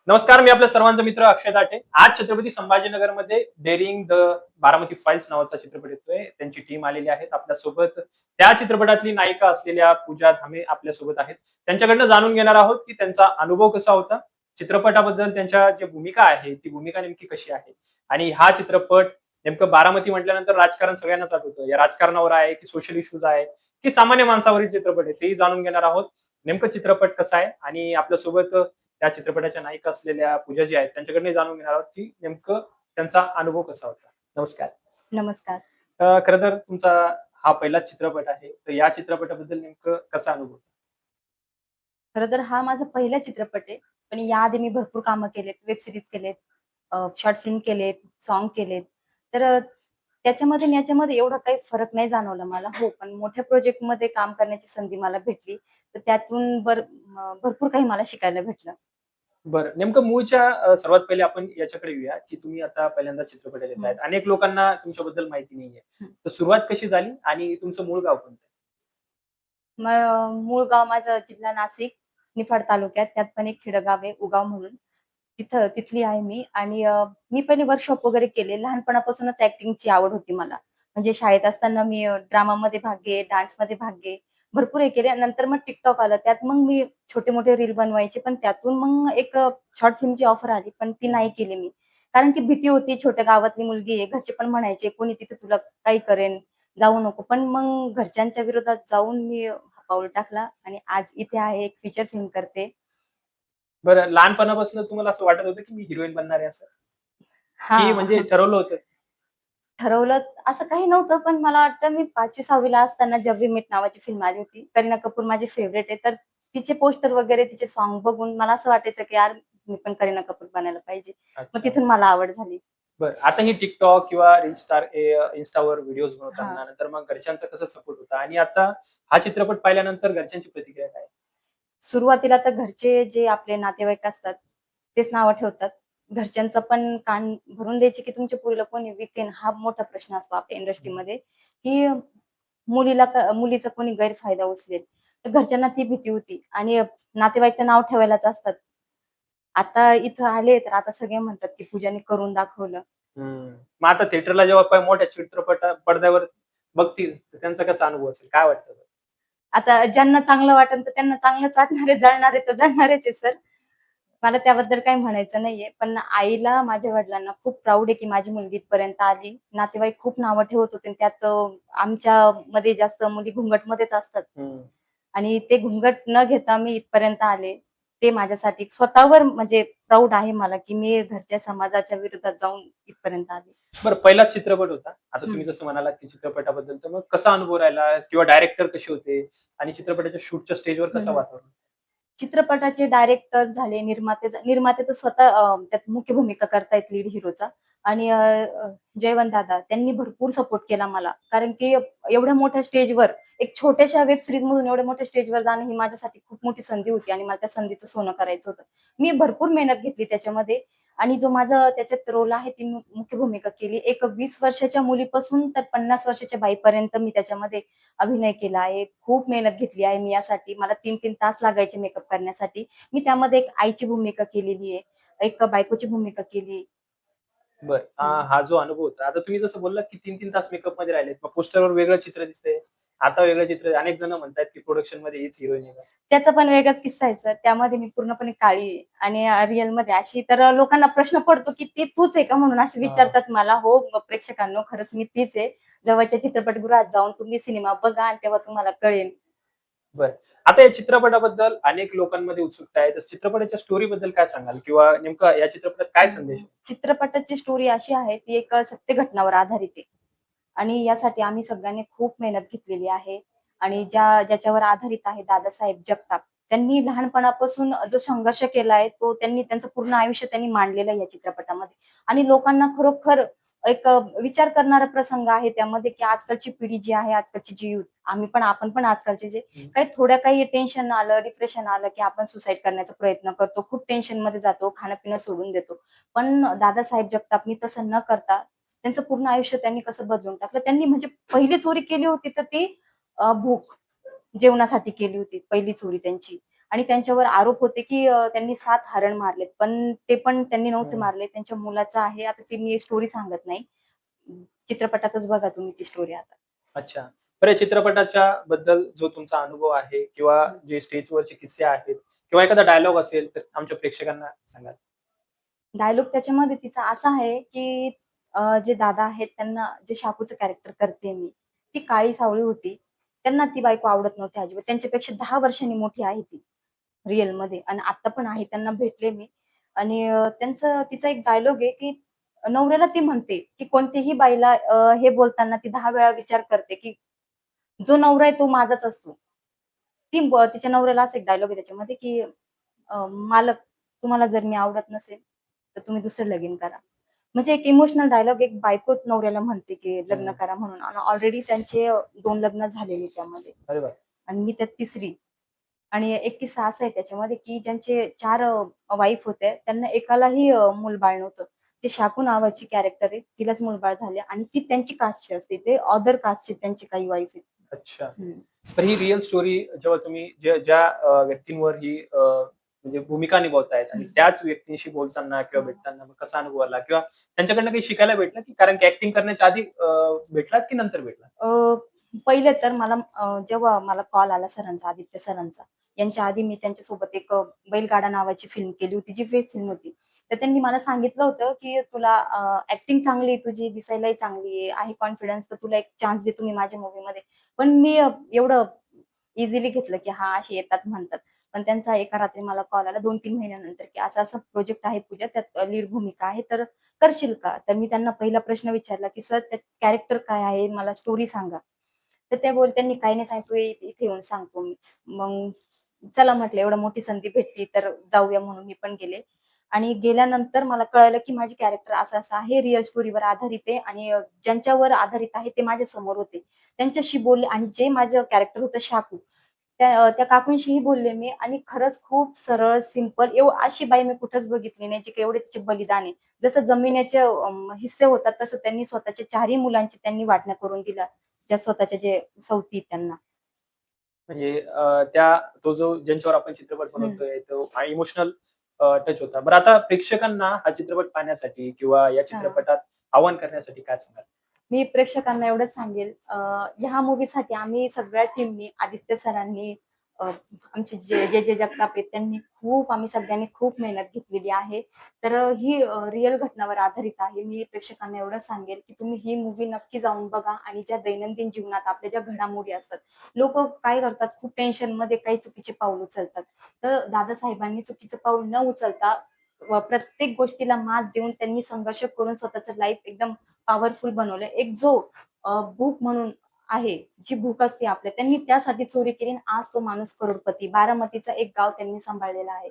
नमस्कार, मी आपल्या सर्वांचा मित्र अक्षय दाटे. आज छत्रपती संभाजीनगरमध्ये डेअरिंग द बारामती फाईल्स नावाचा चित्रपट येतोय. त्यांची टीम आलेली आहेत आपल्यासोबत. त्या चित्रपटातली नायिका असलेल्या पूजा धामे आपल्यासोबत आहेत. त्यांच्याकडनं जाणून घेणार आहोत, की त्यांचा अनुभव कसा होता? चित्रपटाबद्दल त्यांच्या जी भूमिका आहे, ती भूमिका नेमकी कशी आहे? आणि हा चित्रपट नेमकं बारामती म्हटल्यानंतर राजकारण सगळ्यांनाच आठवतं. या राजकारणावर आहे, की सोशल इश्यूज आहे, की सामान्य माणसावरील चित्रपट आहे, तेही जाणून घेणार आहोत. नेमकं चित्रपट कसा आहे आणि आपल्यासोबत त्या चित्रपटाच्या नायिका असलेल्या पूजा जी आहेत त्यांच्याकडनं जाणून घेणार आहोत, की नेमकं त्यांचा अनुभव कसा होता. नमस्कार. नमस्कार. खरं तर तुमचा हा पहिलाच चित्रपट आहे. तर या चित्रपटाबद्दल नेमकं कसा अनुभव? खरं तर हा माझा पहिला चित्रपट आहे. पण याआधी मी भरपूर कामं केलेत, वेब सीरीज केलेत, शॉर्ट फिल्म केलेत, सॉन्ग केलेत. तर त्याच्यामध्ये आणि याच्यामध्ये एवढा काही फरक नाही जाणवला मला. हो, पण मोठ्या प्रोजेक्टमध्ये काम करण्याची संधी मला भेटली. तर त्यातून भरपूर काही मला शिकायला भेटलं. बरं, नेमकं मूळच्या सर्वात पहिले आपण याच्याकडे येऊया, की तुम्ही आता पहिल्यांदा चित्रपटात येत हं, आहेत. अनेक लोकांना तुमच्याबद्दल माहिती नाहीये. हं. तर सुरुवात कशी झाली आणि तुमचं मूळ गाव कोणतं? मूळ गाव माझं जिल्हा नाशिक, निफाड तालुक्यात. त्यात पण एक खेडं आहे उगाव म्हणून. तिथली आहे मी आणि मी पहिले वर्कशॉप वगैरे केले. लहानपणापासूनच ॲक्टिंगची आवड होती मला. म्हणजे शाळेत असताना मी ड्रामामध्ये भाग घे, डान्समध्ये भाग घे, भरपूर हे केले. नंतर मग TikTok आलं. त्यात मग मी छोटे-मोठे रील बनवायचे. पण त्यातून मग एक शॉर्ट फिल्मची ऑफर आली, पण ती नाही केली मी. कारण की भीती होती, छोट्या गावातली मुलगी आहे. घरचे पण म्हणायचे, "कोणी तिथे तुला काही करेन, जाऊ नको." पण मग घरच्यांच्या विरोधात जाऊन मी हा पाऊल टाकला आणि आज इथे आहे, एक फीचर फिल्म करते. बरं, लहानपणापासून तुम्हाला असं वाटत होतं, की मी हिरोईन बनणार आहे असं? की म्हणजे हां. ठरवलं होतं? ठरवलं असं काही नव्हतं, पण मला वाटतं मी 5वी-6वी ला असताना जब वी मेट नावाची फिल्म आली होती. करीना कपूर माझी फेव्हरेट आहे. तर तिचे पोस्टर वगैरे, तिचे सॉन्ग बघून मला असं वाटायचं, की यार मी पण करीना कपूर बनायला पाहिजे. मग अच्छा. तिथून मला आवड झाली. बरं. आता ही TikTok किंवा Instaवर व्हिडिओज हां. बनवताना नंतर मग घरच्यांचा कसा सपोर्ट होता? आणि आता हा चित्रपट पाहिल्यानंतर घरच्यांची प्रतिक्रिया काय? सुरुवातीला तर घरचे जे आपले नातेवाईक असतात, तेच नावं ठेवतात. घरच्यांचा पण कान भरून द्यायचे, की तुमच्या पोरीला कोणी विकेन हा मोठा प्रश्न असतो आपल्या हं. इंडस्ट्रीमध्ये, की मुलीचा कोणी गैरफायदा उचलेल. तर घरच्यांना ती भीती होती आणि नातेवाईक तर नाव ठेवायलाच असतात. आता इथं आले, तर आता सगळे म्हणतात, की पूजाने करून दाखवलं. हं. मग आता थिएटरला जेव्हा मोठ्या पडद्यावर बघतील, तर त्यांचा कसा अनुभव असेल? काय वाटतं? आता ज्यांना चांगलं वाटेल, तर त्यांना चांगलंच वाटणार आहे. जळणारे तर जळणारच आहे सर. मला त्याबद्दल काही म्हणायचं नाहीये. पण आईला, माझ्या वडिलांना खूप प्राउड आहे, की माझी मुलगी इथपर्यंत आली. नातेवाईक खूप नावं ठेवत होते आणि त्यात आमच्यामध्ये जास्त मुली घुंगटमध्येच असतात हं. आणि ते घुंगट न घेता मी इथपर्यंत आले. ते माझ्यासाठी स्वतःवर म्हणजे प्राउड आहे मला, की मी घरच्या समाजाच्या विरोधात जाऊन इथपर्यंत आले. बरं, पहिलाच चित्रपट होता. आता हं, तुम्ही जसं म्हणालात, की चित्रपटाबद्दल, तर मग कसा अनुभव राहिला? किंवा डायरेक्टर कसे होते? आणि चित्रपटाच्या शूटच्या स्टेजवर हं, कसं हं. वातावरण? चित्रपटाचे डायरेक्टर झाले, निर्माते तर स्वतः त्यात मुख्य भूमिका करतायत लीड हिरोचा आणि जयवंत दादा त्यांनी भरपूर सपोर्ट केला मला. कारण की एवढ्या मोठ्या स्टेजवर एक छोट्याशा वेब सीरीजमधून एवढ्या मोठ्या स्टेजवर जाणं ही माझ्यासाठी खूप मोठी संधी होती आणि मला त्या संधीचं सोनं करायचं होतं. मी भरपूर मेहनत घेतली त्याच्यामध्ये आणि जो माझा त्याच्यात रोल आहे ती मुख्य भूमिका केली. एक 20 वर्षाच्या मुलीपासून तर 50 वर्षाच्या बाईपर्यंत मी त्याच्यामध्ये अभिनय केला आहे. खूप मेहनत घेतली आहे मी यासाठी. मला 3-3 तास लागायचे मेकअप करण्यासाठी. मी त्यामध्ये एक आईची भूमिका केलेली आहे. एक बायकोची भूमिका केली. बरं. हं. हा जो अनुभव होता. आता तुम्ही जसं बोललात, की 3-3 तास मेकअपमध्ये राहिलेत. मग पोस्टरवर वेगळं चित्र दिसतंय. आता वेगळं चित्र. अनेक जण म्हणतायत, की प्रोडक्शनमध्ये हीच हिरोईन आहे का? त्याचा पण वेगळाच किस्सा आहे सर. त्यामध्ये मी पूर्णपणे काळी आहे आणि रिअलमध्ये अशी तर लोकांना प्रश्न पडतो, की "ती तूच आहे का?" म्हणून असे हां. विचारतात मला. हो, प्रेक्षकांनो खरंच मी तीच आहे. जवळच्या चित्रपटगृहात जाऊन तुम्ही सिनेमा बघा आणि तेव्हा तुम्हाला कळेल. बरं. आता या चित्रपटाबद्दल अनेक लोकांमध्ये उत्सुकता आहे. तर चित्रपटाच्या स्टोरीबद्दल काय सांगाल? किंवा नेमकं या चित्रपटात काय संदेश आहे? चित्रपटाची स्टोरी अशी आहे, ती एक सत्य घटनावर आधारित आहे. आणि यासाठी आम्ही सगळ्यांनी खूप मेहनत घेतलेली आहे आणि ज्याच्यावर आधारित आहे दादासाहेब जगताप. त्यांनी लहानपणापासून जो संघर्ष केलाय, तो त्यांनी त्यांचं पूर्ण आयुष्य त्यांनी मांडलेलं आहे या चित्रपटामध्ये आणि लोकांना खरोखर एक विचार करणारा प्रसंग आहे त्यामध्ये, की आजकालची पिढी जी आहे, आजकालची जी युथ आपण पण आजकालचे जे हं. काही टेन्शन आलं, डिप्रेशन आलं, की आपण सुसाईड करण्याचा प्रयत्न करतो. खूप टेन्शनमध्ये जातो, खाणं-पिणं सोडून देतो. पण दादासाहेब जगतापनी तसं न करता त्यांचं पूर्ण आयुष्य त्यांनी कसं बदलून टाकलं. त्यांनी म्हणजे पहिली चोरी केली होती तर ती भूक जेवणासाठी केली होती पहिली चोरी त्यांची आणि त्यांच्यावर आरोप होते की त्यांनी 7 हरण मारलेत. पण ते पण त्यांनी नव्हते मारले. त्यांच्या मुलाचं आहे. आता ती मी स्टोरी सांगत नाही. चित्रपटातच बघा तुम्ही ती स्टोरी आता. अच्छा. बरं या चित्रपटाच्या बद्दल जो तुमचा अनुभव आहे किंवा जे स्टेजवरचे किस्से आहेत किंवा एखादा डायलॉग असेल तर आमच्या प्रेक्षकांना सांगा? डायलॉग त्याच्यामध्ये तिचा असा आहे, की जे दादा आहेत त्यांना जे शाकूचं कॅरेक्टर करते मी, ती काळी सावळी होती. त्यांना ती बायको आवडत नव्हती अजिबात. त्यांच्यापेक्षा 10 वर्षांनी मोठी आहे ती रिअलमध्ये आणि आता पण आहे. त्यांना भेटले मी आणि तिचा एक डायलॉग आहे, की नवऱ्याला ती म्हणते, की कोणत्याही बाईला हे बोलताना ती 10 वेळा विचार करते, की जो नवरा आहे तो माझाच असतो. तिच्या नवऱ्याला असा एक डायलॉग आहे त्याच्यामध्ये, की "मालक तुम्हाला जर मी आवडत नसेल, तर तुम्ही दुसरं लगीन करा." म्हणजे एक इमोशनल डायलॉग एक बायको नवऱ्याला म्हणते, की लग्न करा म्हणून आणि ऑलरेडी त्यांचे 2 लग्न झालेली त्यामध्ये अरे वाह! आणि मी त्यात तिसरी. आणि एक किस्सा असा आहे त्याच्यामध्ये, की ज्यांचे 4 वाईफ होते, त्यांना एकालाही मूल-बाळ नव्हतं. ते शाकू नावाची कॅरेक्टर आहे, तिलाच मूल-बाळ झाले आणि ती त्यांची कास्टची असते. ते अदर कास्टचे त्यांचे काही वाईफ आहेत. अच्छा. हं. तर ही रिअल स्टोरी जेव्हा तुम्ही ज्या व्यक्तींवर ही म्हणजे भूमिका निभावतायत आणि हं. त्याच व्यक्तींशी बोलताना किंवा भेटताना मग कसा अनुभव आला? किंवा त्यांच्याकडनं काही शिकायला भेटलं, की कारण की ॲक्टिंग करण्याच्या आधी भेटलात की नंतर भेटलात? पहिले तर मला जेव्हा मला कॉल आला सरांचा, आदित्य सरांचा, यांच्या आधी मी त्यांच्यासोबत एक बैलगाडा नावाची फिल्म केली होती, जी वेब फिल्म होती. तर त्यांनी मला सांगितलं होतं, की "तुला ॲक्टिंग चांगली आहे तुझी, दिसायलाही चांगली आहे कॉन्फिडन्स, तर तुला एक चान्स देतो मी माझ्या मूव्हीमध्ये." पण मी एवढं इझिली घेतलं, की हां, असे येतात म्हणतात. पण त्यांचा एका रात्री मला कॉल आला 2-3 महिन्यानंतर, की "असा-असा प्रोजेक्ट आहे पूजा, त्यात लीड भूमिका आहे, तर करशील का?" तर मी त्यांना पहिला प्रश्न विचारला, की "सर त्यात कॅरेक्टर काय आहे? मला स्टोरी सांगा." तर त्यांनी काही नाही सांगितलं, "तू इथे येऊन सांगतो मी." मग चला म्हटलं एवढी मोठी संधी भेटली तर जाऊया म्हणून मी पण गेले. आणि गेल्यानंतर मला कळालं, की माझी कॅरेक्टर असं-असं आहे, रिअल स्टोरीवर आधारित आहे आणि ज्यांच्यावर आधारित आहे ते माझ्या समोर होते. त्यांच्याशी बोलले आणि जे माझं कॅरेक्टर होतं शाकू, त्या काकूंशीही बोलले मी आणि खरंच खूप सरळ, सिंपल अशी बाई मी कुठेच बघितली नाही, जी काही एवढे तिचे बलिदान आहे. जसं जमिनीचे हिस्से होतात, तसं त्यांनी स्वतःच्या 4ही मुलांची त्यांनी वाटण्या करून दिल्या. ज्या स्वतःच्या जे सवती आहेत त्यांना. म्हणजे त्या तो जो ज्यांच्यावर आपण चित्रपट हं. बनवतोय तो इमोशनल टच होता. बरं आता प्रेक्षकांना हा चित्रपट पाहण्यासाठी किंवा या हां. चित्रपटात आवाहन करण्यासाठी काय सांगाल? मी प्रेक्षकांना एवढंच सांगेल ह्या मूव्हीसाठी आम्ही सगळ्या टीमनी आदित्य सरांनी आमचे जे जगताप आहेत त्यांनी आम्ही सगळ्यांनी खूप मेहनत घेतलेली आहे. तर ही रिअल घटनावर आधारित आहे. मी प्रेक्षकांना एवढंच सांगेल, की तुम्ही ही मूव्ही नक्की जाऊन बघा आणि ज्या दैनंदिन जीवनात आपल्या ज्या घडामोडी असतात, लोकं काय करतात खूप टेन्शनमध्ये काही चुकीचे पाऊल उचलतात. तर दादासाहेबांनी चुकीचं पाऊल न उचलता प्रत्येक गोष्टीला मात देऊन त्यांनी संघर्ष करून स्वतःचं लाईफ एकदम पॉवरफुल बनवलंय. एक जो भूक म्हणून आहे, जी भूक असते आपल्या, त्यांनी त्यासाठी चोरी केली आणि आज तो माणूस करोडपती. बारामतीचा एक गाव त्यांनी सांभाळलेला आहे.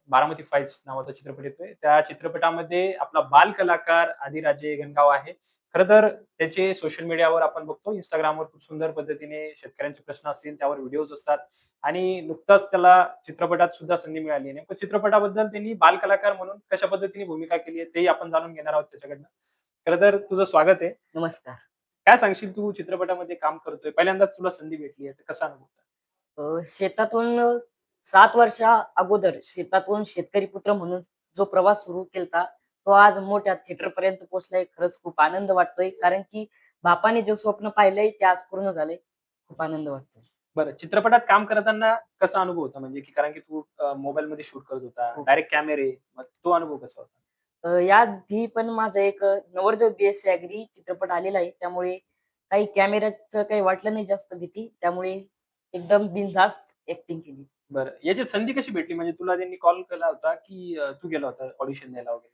बारामती फाईल्स नावाचा चित्रपट येतोय. त्या चित्रपटामध्ये आपला बाल कलाकार आदिराजे गणगाव आहे. खरं तर त्याचे सोशल मीडियावर आपण बघतो Instagramवर खूप सुंदर पद्धतीने शेतकऱ्यांचे प्रश्न असतील त्यावर व्हिडिओज असतात आणि नुकताच त्याला चित्रपटात सुद्धा संधी मिळाली आहे. नेमकं चित्रपटाबद्दल त्यांनी बाल कलाकार म्हणून कशा पद्धतीने भूमिका केली आहे तेही आपण जाणून घेणार आहोत त्याच्याकडनं. खरं तर तुझं स्वागत आहे. नमस्कार. काय सांगशील तू चित्रपटामध्ये काम करतोय. पहिल्यांदाच तुला संधी भेटली आहे, तर कसा अनुभव होता? शेतातून 7 वर्षा अगोदर शेतातून शेतकरी पुत्र म्हणून जो प्रवास सुरू केलता, तो आज मोठ्या थिएटरपर्यंत पोहोचलाय. खरंच खूप आनंद वाटतोय. कारण की बापाने जे स्वप्न पाहिलंय ते आज पूर्ण झालंय. खूप आनंद वाटतोय. बरं, चित्रपटात काम करताना कसा अनुभव होता? म्हणजे की कारण की तू मोबाईलमध्ये शूट करत होता, हो. डायरेक्ट कॅमेरे, मग तो अनुभव कसा होता? याआधी पण माझं एक नवरदेव बी.एससी ॲग्री चित्रपट आलेला आहे. त्यामुळे काही कॅमेऱ्याचं काही वाटलं नाही जास्त भीती. त्यामुळे एकदम बिनधास्त ॲक्टिंग केली. बरं, याची संधी कशी भेटली? म्हणजे तुला त्यांनी कॉल केला होता, की तू गेला होता ऑडिशन द्यायला वगैरे?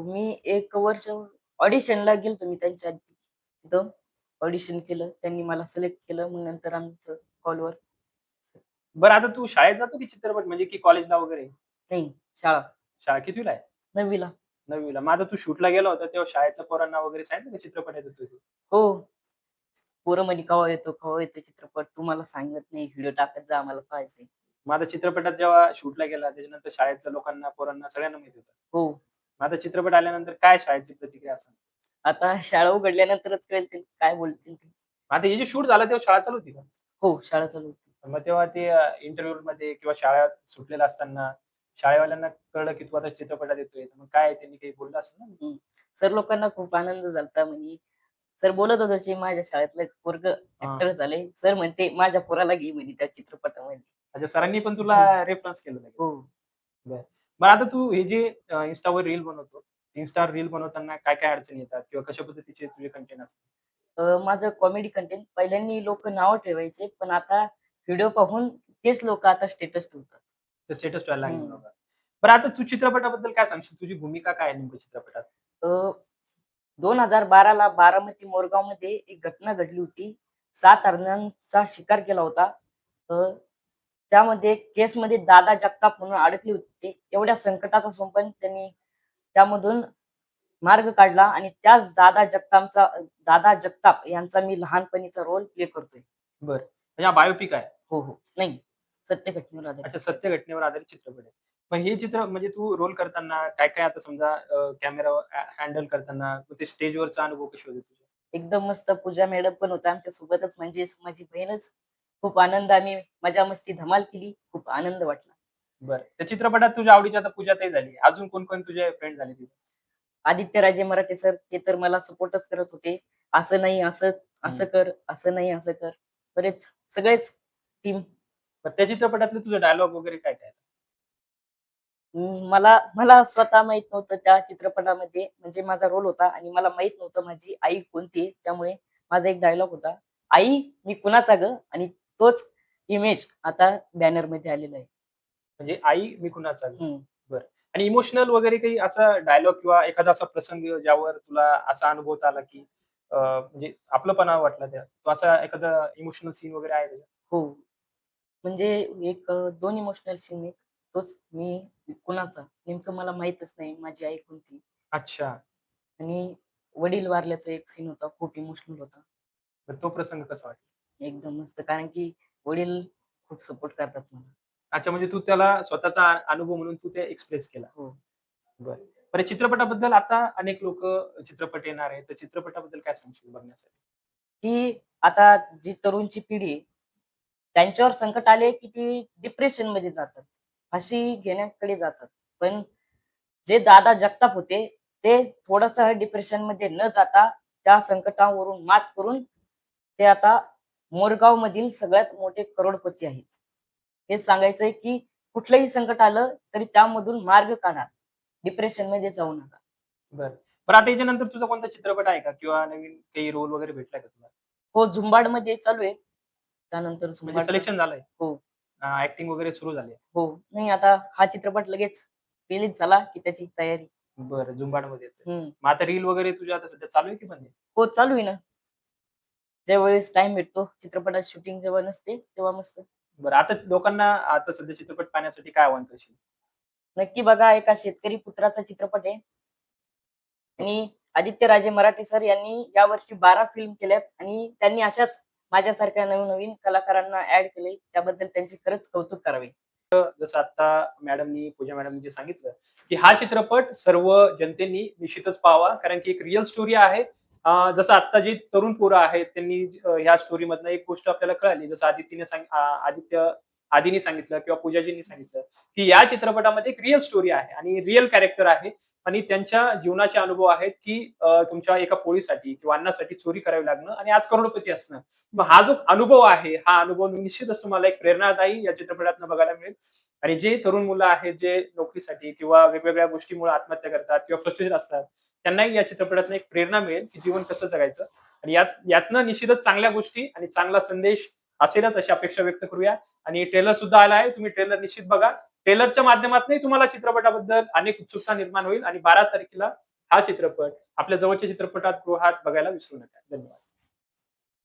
मी 1 वर्ष ऑडिशनला गेलतो मी त्यांच्या तिथं. ऑडिशन केलं. त्यांनी मला सिलेक्ट केलं. मग नंतर आमचं कॉलवर बरं, आता तू शाळेत जातो की चित्रपट म्हणजे की कॉलेजला वगैरे? नाही शाळा शाळा कितवीला आहे? 9वी ला. 9वी ला. मग आता तू शूटला गेला होता तेव्हा शाळेतल्या पोरांना वगैरे सांगितलं का चित्रपटात येतोय तू? हो. पोरं म्हणे, "केव्हा येतो चित्रपट? तू मला सांगत नाही. व्हिडिओ टाकत जा. आम्हाला पाहायचंय." मग आता चित्रपटात जेव्हा शूटला गेला त्याच्यानंतर शाळेतल्या लोकांना, पोरांना सगळ्यांना माहिती होतं. हो. मग आता चित्रपट आल्यानंतर काय शाळेची प्रतिक्रिया असेल? आता शाळा उघडल्यानंतरच कळेल ते काय बोलतील ते. मग आता हे जे शूट झालं तेव्हा शाळा चालू होती का? हो, शाळा चालू होती. मग तेव्हा ते इंटरव्ह्यू मध्ये किंवा शाळा सुटलेला असताना शाळेवाल्यांना कळलं की तू आता चित्रपटात येतोय. तर मग काय त्यांनी काही बोललं असेल ना? हम्म. सर लोकांना खूप आनंद झालता म्हणे. सर बोलत होते "जे माझ्या शाळेतलं पोरग हां. ऍक्टर झाले. सर म्हणते माझ्या पोराला घे म्हणे त्या चित्रपटामध्ये. अच्छा, सरांनी पण तुला रेफरन्स केलं लगेच. हो. बरं. मग आता तू हे जे Instaवर रील बनवतो. Insta रील बनवताना काय-काय अडचणी येतात किंवा कशा पद्धतीचे तुझे कंटेंट असतात? माझं कॉमेडी कंटेंट पहिल्यांदा लोक नावं ठेवायचे, पण आता व्हिडिओ पाहून तेच लोक आता स्टेटस ठेवतात. ते स्टेटस ठेवायला लागले हम्म. बाबा. बरं, आता तू चित्रपटाबद्दल काय सांगशील? तुझी भूमिका काय आहे नेमकं चित्रपटात? अ, 2012ला बारामती मोरगावमध्ये एक घटना घडली होती. 7 हरणांचा शिकार केला होता. अ, त्यामध्ये केसमध्ये दादा जगताप म्हणून अडकले होते. एवढ्या संकटात असून पण त्यांनी त्यामधून मार्ग काढला आणि त्याच दादा जगताप यांचा मी लहानपणीचा रोल प्ले करतोय. बरं. म्हणजे हा बायोपिक आहे. हो, हो. नाही, सत्य घटनेवर आधारित अच्छा, चित्रपट. सत्य घटनेवर आधारित चित्रपट आहे. मग हे चित्र म्हणजे तू रोल करताना काय-काय आता समजा कॅमेरा हँडल करताना मग ते स्टेजवरचा अनुभव कसे होते तुझे? एकदम मस्त पूजा मॅडम पण होत्या आमच्या सोबतच म्हणजे माझी बहीणच. खूप आनंद आम्ही मजा-मस्ती धमाल केली. खूप आनंद वाटला. बरं. त्या चित्रपटात तुझ्या आवडीची आता पूजाताई झाली. अजून कोण-कोण तुझे फ्रेंड झाले तिथे? आदित्य राजे मराठे सर ते तर मला सपोर्टच करत होते. असं नाही, असं असं हं. कर, असं नाही, असं कर. बरेच सगळेच टीम. मग त्या चित्रपटातले तुझे डायलॉग वगैरे काय-काय? मला मला स्वतः माहीत नव्हतं त्या चित्रपटामध्ये म्हणजे माझा रोल होता आणि मला माहीत नव्हतं माझी आई कोणती आहे. त्यामुळे माझा एक डायलॉग होता, "आई मी कुणाचा गं?" आणि तोच इमेज आता बॅनरमध्ये आलेला आहे. म्हणजे आई मी कुणाचा ग? हं. बरं. आणि इमोशनल वगैरे काही असा डायलॉग किंवा एखादा असा प्रसंग ज्यावर तुला असा अनुभवता आला, की म्हणजे आपलंपणा वाटला त्यात. तो असा एखादा इमोशनल सीन वगैरे आहे त्याच्यात? हो. म्हणजे एक 2 इमोशनल सीन आहेत. तोच मी कुणाचा नेमकं मला माहीतच नाही माझी आई कोणती अच्छा. आणि वडील वारल्याचा एक सीन होता. खूप इमोशनल होता. तर तो प्रसंग कसा वाटला? एकदम मस्त कारण की वडील खूप सपोर्ट करतात मला. अच्छा, म्हणजे तू त्याला स्वतःचा अनुभव म्हणून तू ते एक्सप्रेस केला. हो. बरं. बरं, चित्रपटाबद्दल आता अनेक लोकं चित्रपट येणार आहेत. तर चित्रपटाबद्दल काय सांगशील बघण्यासाठी? की आता जी तरुणची पिढी आहे, त्यांच्यावर संकट आले की ती डिप्रेशनमध्ये जातात. फाशी घेण्याकडे जातात. पण जे दादा जगताप होते, ते थोडंसं डिप्रेशनमध्ये न जाता त्या संकटावरून मात करून ते आता मोरगावमधील सगळ्यात मोठे करोडपती आहेत. हेच सांगायचंय की कुठलंही संकट आलं तरी त्यामधून मार्ग काढा. डिप्रेशनमध्ये जाऊ नका. बरं. बरं, आता याच्यानंतर तुझा कोणता चित्रपट आहे का? किंवा नवीन काही रोल वगैरे भेटलाय का तुला? हो, झुंबाडमध्ये चालू आहे. त्यानंतर म्हणजे झुंबाडचं सिलेक्शन झालंय? हो. ॲक्टिंग वगैरे सुरू झाली आहे? हो. नाही आता हा चित्रपट लगेच रिलीज झाला, की त्याची तयारी. बरं, झुंबाडमध्ये येतोय. हं. मग आता रील वगैरे तुझ्या आता सध्या चालू आहे की बंद आहे? हो, चालू आहे ना. ज्यावेळेस टाईम भेटतो, चित्रपटात शूटिंग जेव्हा नसते, तेव्हा मस्त. बरं, आता लोकांना आता सध्या चित्रपट पाहण्यासाठी काय आवाहन करशील? नक्की बघा, एका शेतकरी पुत्राचा चित्रपट आहे आणि आदित्य राजे मराठे सर यांनी यावर्षी 12 फिल्म केल्यात आणि त्यांनी अशाच माझ्यासारख्या नवनवीन कलाकारांना ॲड केले. त्याबद्दल त्यांचे खरंच कौतुक करावे. जसं आता पूजा मॅडमनी जे सांगितलं, की हा चित्रपट सर्व जनतेनी निश्चितच पाहावा. कारण की एक रिअल स्टोरी आहे. जसं आता जी तरुण पोरं आहेत त्यांनी ह्या स्टोरीमधनं एक गोष्ट आपल्याला कळाली. जसं आदीने सांगितलं किंवा पूजाजींनी सांगितलं, की या चित्रपटामध्ये एक रिअल स्टोरी आहे आणि रिअल कॅरेक्टर आहे आणि त्यांच्या जीवनाचे अनुभव आहेत, की तुमच्या एका पोळीसाठी किंवा अन्नासाठी चोरी करावी लागणं आणि आज करोडपती असणं. मग हा जो अनुभव आहे, हा अनुभव निश्चितच तुम्हाला एक प्रेरणादायी या चित्रपटातनं बघायला मिळेल. आणि जे तरुण मुलं आहेत, जे नोकरीसाठी किंवा वेगवेगळ्या गोष्टीमुळे आत्महत्या करतात किंवा फ्रस्ट्रेटेड असतात, त्यांनाही या चित्रपटातनं एक प्रेरणा मिळेल, की जीवन कसं जगायचं. आणि यातनं निश्चितच चांगल्या गोष्टी आणि चांगला संदेश असेलच अशी अपेक्षा व्यक्त करूया. आणि ट्रेलर सुद्धा आला आहे. तुम्ही ट्रेलर निश्चित बघा. ट्रेलरच्या माध्यमातूनही तुम्हाला चित्रपटाबद्दल अनेक उत्सुकता निर्माण होईल आणि 12 तारखेला हा चित्रपट आपल्या जवळच्या चित्रपटात गृहात बघायला विसरू नका. धन्यवाद.